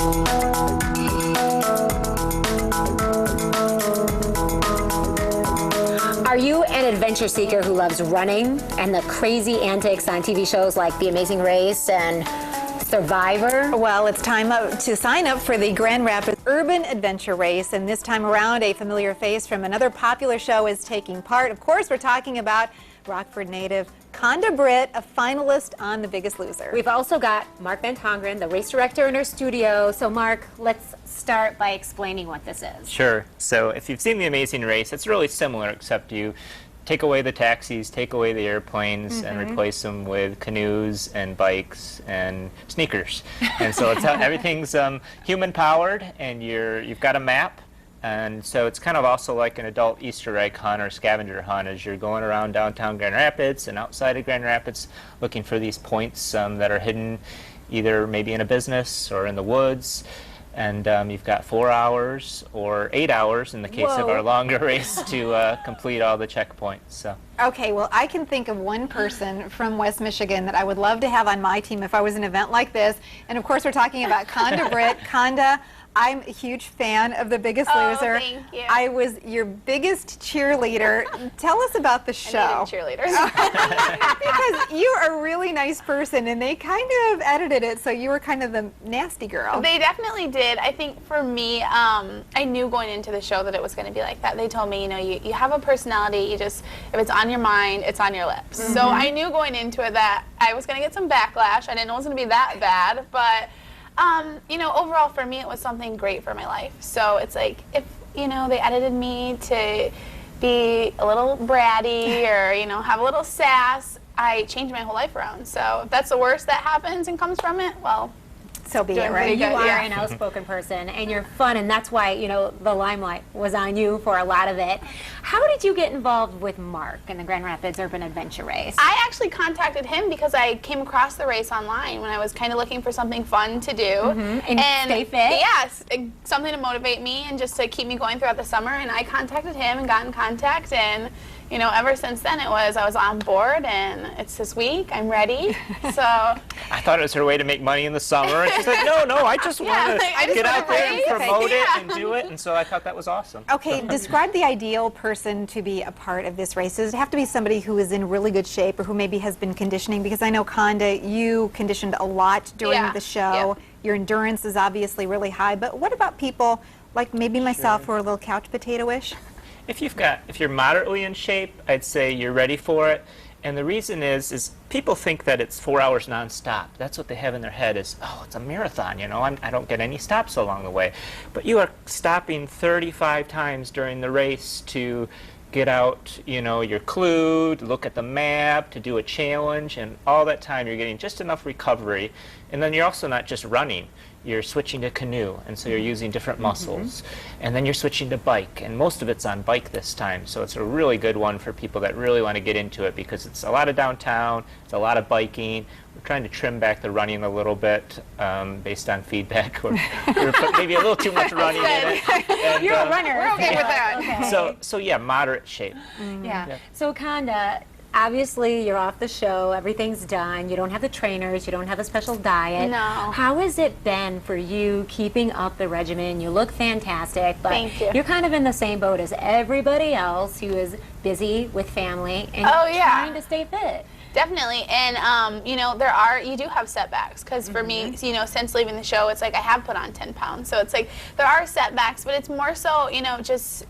Are you an adventure seeker who loves running and the crazy antics on TV shows like The Amazing Race and Survivor? Well, it's time to sign up for the Grand Rapids Urban Adventure Race, and this time around, a familiar face from another popular show is taking part. Of course, we're talking about Rockford native Conda Britt, a finalist on The Biggest Loser. We've also got Mark Van Tongeren, the race director, in our studio. So, Mark, let's start by explaining what this is. Sure. So if you've seen The Amazing Race, it's really similar, except you take away the taxis, take away the airplanes, and replace them with canoes and bikes and sneakers. And so it's everything's human-powered, and you've got a map. And so it's kind of also like an adult Easter egg hunt or scavenger hunt as you're going around downtown Grand Rapids and outside of Grand Rapids looking for these points that are hidden either maybe in a business or in the woods. And you've got 4 hours or 8 hours in the case of our longer race to complete all the checkpoints. So. Okay, well, I can think of one person from West Michigan that I would love to have on my team if I was an event like this. And of course, we're talking about Conda Britt. Conda, I'm a huge fan of The Biggest Loser. Thank you. I was your biggest cheerleader. Tell us about the show. I needed cheerleaders. Because you are a really nice person, and they kind of edited it so you were kind of the nasty girl. They definitely did. I think for me, I knew going into the show that it was going to be like that. They told me, you know, you have a personality. You just, if it's on your mind, it's on your lips. So I knew going into it that I was going to get some backlash. I didn't know it was going to be that bad, but you know, overall for me, it was something great for my life. So it's like, if, you know, they edited me to be a little bratty or, you know, have a little sass, I changed my whole life around. So if that's the worst that happens and comes from it, well, so be it, doing right? pretty You good, are yeah. an outspoken person, and you're fun, and that's why, you know, the limelight was on you for a lot of it. How did you get involved with Mark in the Grand Rapids Urban Adventure Race? I actually contacted him because I came across the race online when I was kind of looking for something fun to do. And stay fit? Yes, something to motivate me and just to keep me going throughout the summer. And I contacted him and got in contact, and you know, ever since then I was on board, and it's this week, I'm ready. So I thought it was her way to make money in the summer, and she's like, no, I just want like, I to just get wanna out there and race. promote Yeah. it and do it, and so I thought that was awesome. Okay, describe the ideal person to be a part of this race. Does it have to be somebody who is in really good shape or who maybe has been conditioning? Because I know, Conda, you conditioned a lot during the show. Yeah. Your endurance is obviously really high, but what about people like maybe myself who are a little couch potato-ish? If you're moderately in shape, I'd say you're ready for it. And the reason is people think that it's 4 hours nonstop. That's what they have in their head is, oh, it's a marathon, you know, I don't get any stops along the way. But you are stopping 35 times during the race to get out, you know, your clue, to look at the map, to do a challenge, and all that time you're getting just enough recovery. And then you're also not just running. You're switching to canoe, and so you're using different muscles. And then you're switching to bike, and most of it's on bike this time. So it's a really good one for people that really want to get into it because it's a lot of downtown, it's a lot of biking. We're trying to trim back the running a little bit based on feedback. We're put maybe a little too much running in it. And, You're a runner. we're okay with that. Okay. So yeah, moderate shape. Yeah. So, Conda, obviously you're off the show, everything's done, you don't have the trainers, you don't have a special diet. No. How has it been for you keeping up the regimen? You look fantastic, but Thank you. you're kind of in the same boat as everybody else who is busy with family and Oh, yeah. trying to stay fit. Definitely, and you know, you do have setbacks, because for me, you know, since leaving the show, it's like I have put on 10 pounds, so it's like there are setbacks, but it's more so, you know, just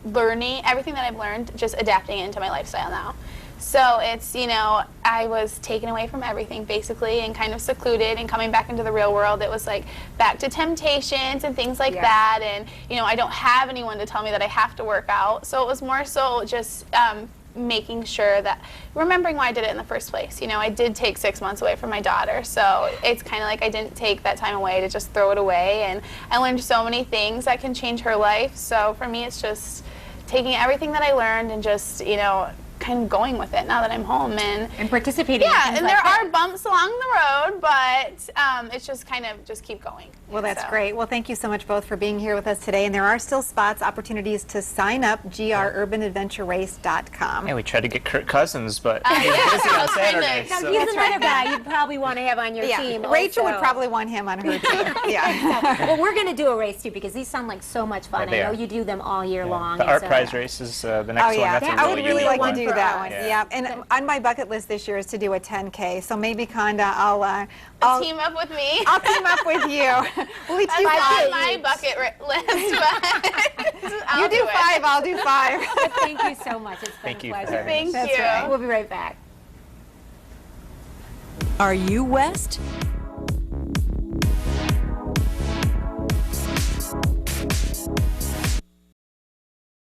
learning everything that I've learned, just adapting it into my lifestyle now. So it's, you know, I was taken away from everything basically and kind of secluded, and coming back into the real world, it was like back to temptations and things like that, and you know, I don't have anyone to tell me that I have to work out, so it was more so just making sure that, remembering why I did it in the first place. You know, I did take 6 months away from my daughter, so it's kind of like I didn't take that time away to just throw it away, and I learned so many things that can change her life. So for me, it's just taking everything that I learned and just, you know, kind of going with it now that I'm home And participating in yeah, things and like there that. are bumps along the road, but it's just kind of just keep going. Well, that's So. great. Well, thank you so much both for being here with us today. And there are still spots, opportunities to sign up, grurbanadventurerace.com. Yeah, we tried to get Kirk Cousins, but he's yeah. busy on Those Saturday. kinda- So. He's another guy you'd probably want to have on your team. Rachel would also. probably want him on her team. Yeah. Well, we're going to do a race too because these sound like so much fun. Yeah, they I know are. you do them all year long. The and art so- prize race is the next Oh one. yeah, That's a I would really really unique like to one. do for that us. one. Yeah. Yeah, and on my bucket list this year is to do a 10K. So maybe Conda, I'll Team up with me. I'll team up with you. We'll each That's do on 5. my bucket list, but I'll You do it. 5, I'll do 5. But thank you so much. It's been Thank a you for pleasure. having us. Thank That's you. right. We'll be right back. Are you West?